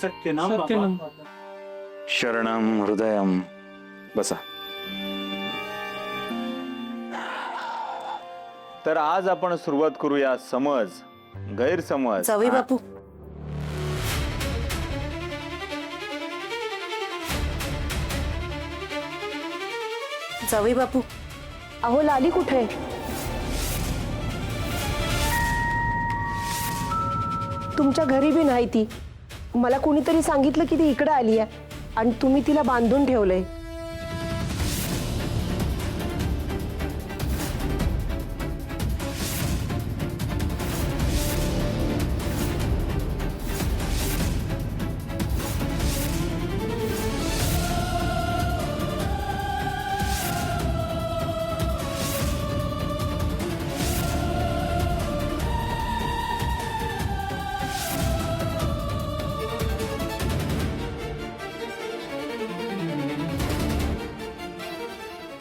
सत्यनाम शरणम हृदयम. बसा. तर आज आपण सुरुवात करूया समज गैरसमज. जावई बापू, जावई बापू, अहो लाली कुठे आहे? तुमच्या घरी बी नाही ती. मला कोणीतरी सांगितलं की ती इकडे आली आहे आणि तुम्ही तिला बांधून ठेवलंय.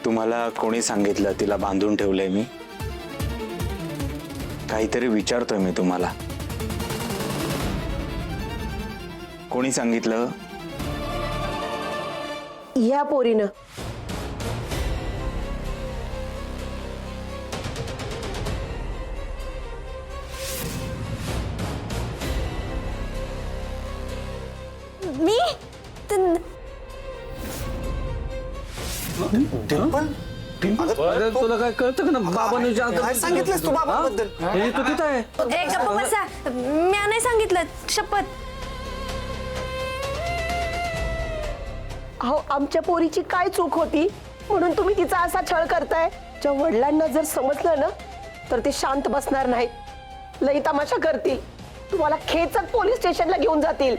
तुम्हाला कोणी सांगितलं तिला बांधून ठेवलंय मी? काहीतरी विचारतोय मी तुम्हाला. कोणी सांगितलं? या पोरीनं. मी तुला काय कळतं का ना बाबांनी सांगितलंस तू बाबाबद्दल? तू तिथं आहे. एक गप्पा बसा. मी नाही सांगितलं, शपथ. अहो आमच्या पोरीची काय चूक होती म्हणून तुम्ही तिचा असा छळ करताय? ज्या वडिलांना जर समजलं ना तर ते शांत बसणार नाहीत, लई तमाशा करतील, तुम्हाला खेचत पोलीस स्टेशनला घेऊन जातील.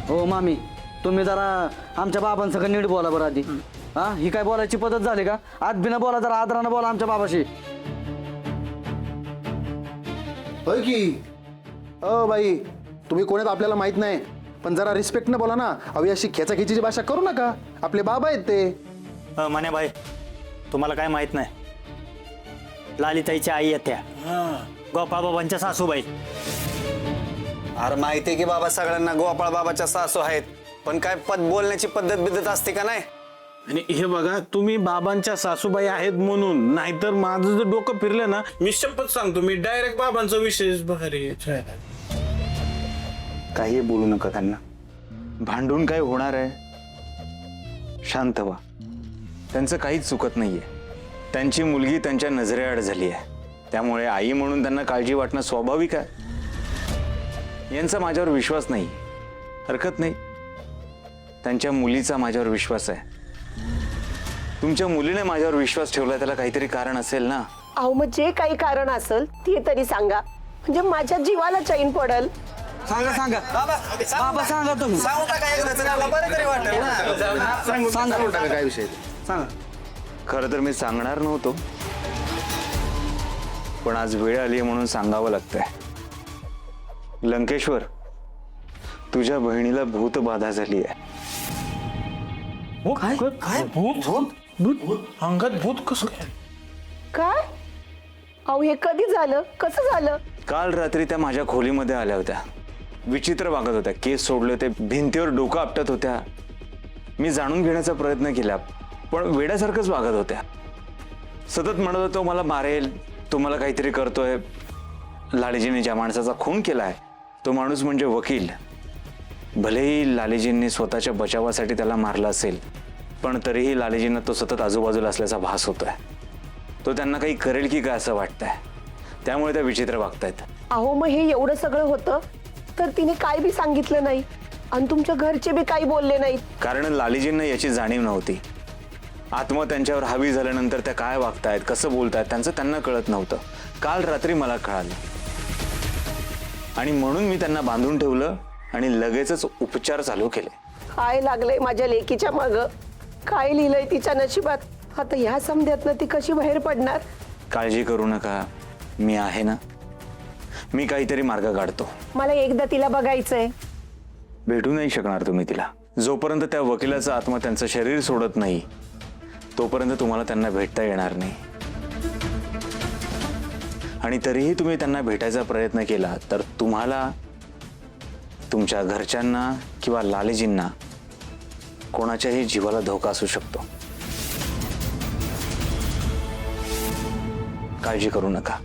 हो मामी, तुम्ही जरा आमच्या बाबांसंग नीट बोला बरं आधी. हा, ही काय बोलायची पद्धत झाली का? आज बिना बोला जरा आदरानं बोला आमच्या बाबाशी. होय की बाई, तुम्ही कोण आहेत आपल्याला माहित नाही, पण जरा रिस्पेक्ट न बोला ना. अवी अशी खेचाखेचीची भाषा करू नका. आपले बाबा आहेत ते. माने भाई, तुम्हाला काय माहित नाही, लालिताईच्या आई आहेत त्या, गोपाळ बाबांच्या सासूबाई. अरे माहितीये की बाबा सगळ्यांना गोपाळ बाबाच्या सासू आहेत, पण काय बोलण्याची पद्धत असते का नाही? आणि हे बघा, तुम्ही बाबांच्या सासूबाई आहेत म्हणून, नाहीतर माझं जर डोकं फिरलं ना, मी शपथ सांगतो, मी डायरेक्ट बाबांचा विषय भारी. काही बोलू नका त्यांना. भांडून काय होणार आहे? शांत व्हा. त्यांचं काहीच चुकत नाहीये. त्यांची मुलगी त्यांच्या नजरेआड झाली आहे, त्यामुळे आई म्हणून त्यांना काळजी वाटणं स्वाभाविक आहे. यांचा माझ्यावर विश्वास नाही, हरकत नाही. त्यांच्या मुलीचा माझ्यावर विश्वास आहे. तुमच्या मुलीने माझ्यावर विश्वास ठेवला, त्याला काहीतरी कारण असेल ना. अहो मग जे काही कारण असेल ते तरी सांगा, म्हणजे माझ्या जीवाला चैन पडल. सांगा सांगा बाबा, सांगा तुम्ही. सांगू टाका एकदाच, मला बरं तरी वाटेल ना. सांगा टाका काय विषय सांगा. खरं तर मी सांगणार नव्हतो, पण आज वेळ आली म्हणून सांगावं लागतंय. लंकेश्वर, तुझ्या बहिणीला भूतबाधा झाली आहे. अंगात भूत कसं काय? काय? अहो हे कधी झालं, कसं झालं? काल रात्री त्या माझ्या खोलीमध्ये आल्या होत्या. विचित्र वागत होत्या, केस सोडले होते, भिंतीवर डोकं आपटत होत्या. मी जाणून घेण्याचा प्रयत्न केला, पण वेड्यासारखंच वागत होत्या. सतत म्हणत होतो मला मारेल, तो मला काहीतरी करतोय. लालीजीने ज्या माणसाचा खून केलाय तो माणूस म्हणजे वकील. भलेही लालीजींनी स्वतःच्या बचावासाठी त्याला मारलं असेल, पण तरीही लालीजींना तो सतत आजूबाजूला असल्याचा भास होतोय. तो त्यांना काही करेल की काय असं वाटतंय, त्यामुळे त्या विचित्र वागतायत. अहो मग हे एवढं सगळं होतं तर तिने काय बी सांगितलं नाही आणि तुमच्या घरचे बी काही बोलले नाहीत? कारण लालीजींना याची जाणीव नव्हती. आत्मा त्यांच्यावर हावी झाल्यानंतर त्या काय वागतायत, कसं बोलतायत, त्यांचं त्यांना कळत नव्हतं. काल रात्री मला कळालं आणि म्हणून मी त्यांना बांधून ठेवलं आणि लगेचच उपचार चालू केले. काय लागलंय माझ्या लेकीच्या मागं? काय लिहिलंय तिच्या नशिबात? आता ह्या समध्यातनं ती कशी बाहेर पडणार? काळजी करू नका, मी आहे ना. मी काहीतरी मार्ग काढतो. मला एकदा तिला बघायचंय. भेटू नाही शकणार तुम्ही तिला. जोपर्यंत त्या वकिलाचा आत्मा त्यांचं शरीर सोडत नाही तोपर्यंत तुम्हाला त्यांना भेटता येणार नाही. आणि तरीही तुम्ही त्यांना भेटायचा प्रयत्न केला तर तुम्हाला तुमच्या घरच्यांना किंवा लालेजींना कोणाच्याही जीवाला धोका असू शकतो. काळजी करू नका,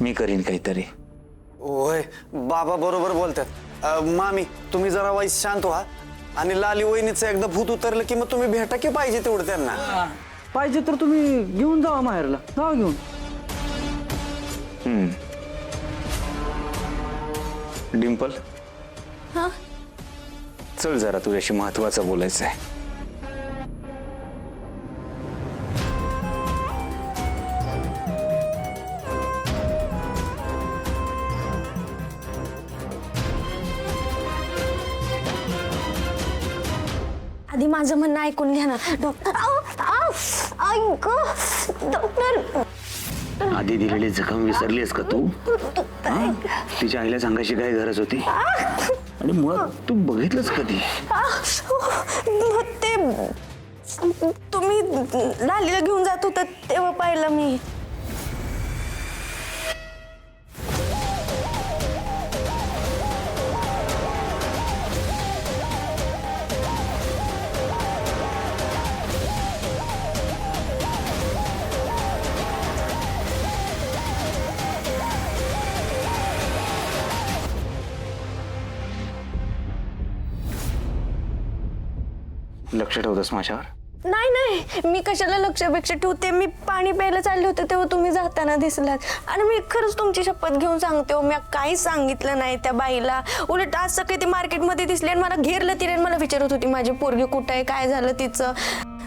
मी करीन काहीतरी. होय, बाबा बरोबर बोलतात. मामी तुम्ही जरा वाईस शांत व्हा आणि लाली वहिनीचं एकदा भूत उतरलं की मग तुम्ही भेटा की पाहिजे तेवढं त्यांना. पाहिजे तर तुम्ही घेऊन जावा माहेरला, जावा घेऊन. डिंपल, हा चल जरा तुझ्याशी महत्वाचं बोलायचं आहे. आधी माझं म्हणणं ऐकून घ्या ना डॉक्टर. ऐक डॉक्टर. आधी दिलेली जखम विसरलीस का तू? हा? तिच्या आईला सांगायची काय गरज होती? आणि मुळात तू बघितलंच कधी? ते तुम्ही लालीला घेऊन जात होता तेव्हा पाहिलं मी. लक्ष ठेवतोस माझ्यावर? नाही नाही, मी कशाला लक्षापेक्षा ठेवते. मी पाणी प्यायला चालले होते तेव्हा तुम्ही जाताना दिसलात. आणि मी खरंच तुमची शपथ घेऊन सांगते हो, मी काहीच सांगितलं नाही त्या बाईला. उलट आज सकाळी ती मार्केटमध्ये दिसली आणि मला घेरलं तिने आणि मला विचारत होती माझी पोरगी कुठं आहे, काय झालं तिचं.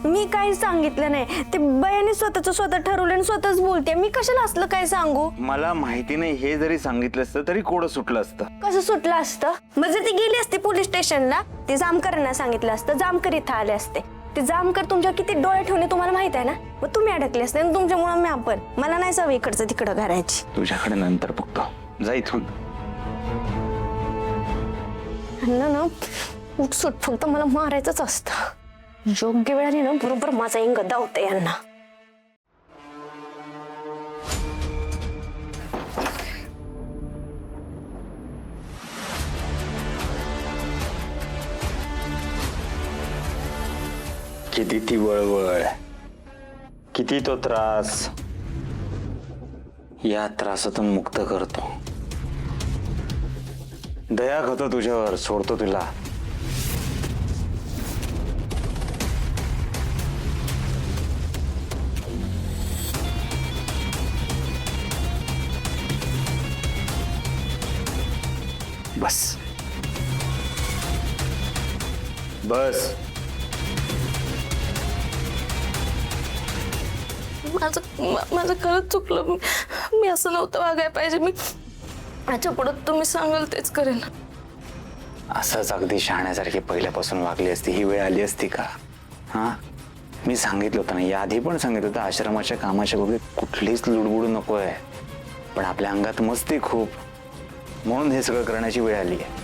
मी काहीच सांगितलं नाही. ते बायाने स्वतःच स्वतः ठरवलं आणि स्वतःच बोलते. मी कशाला असलं काय सांगू? मला माहिती नाही, हे जरी सांगितलं असतं तरी कोडं सुटलं असतं. कसं सुटलं असतं? मग जर ती गेली असती पोलीस स्टेशनला, ते जामकरांना सांगितलं असतं, जामकर इथं आले असते. ते जामकर तुमच्या किती डोळे ठेवणे तुम्हाला माहित आहे ना. मग तुम्ही अडकले असते आणि तुमच्यामुळे मी आपण. मला नाही सवय इकडचं तिकडं करायची. तुझ्याकडे नंतर बघतो, जा इथून. ना उठसूट फक्त मला मारायचंच असतं. योग्य वेळाने ना बरोबर माझा इंग धावते यांना. किती ती वळवळ, किती तो त्रास. या त्रासातून मुक्त करतो. दया करतो तुझ्यावर, सोडतो तुला. बस बस. माझं खरंच चुकलं. मी असं नव्हतं वागायला पाहिजे. मी याच्या पुढे तुम्ही सांगाल तेच करेन. असंच अगदी शहाण्यासारखी पहिल्यापासून वागली असती, ही वेळ आली असती का? हा, मी सांगितलं होतं ना, याआधी पण सांगितलं होतं, आश्रमाच्या कामाच्या बाबतीत कुठलीच लुडबुड नको आहे. पण आपल्या अंगात मस्ती खूप, म्हणून हे सगळं करण्याची वेळ आली आहे.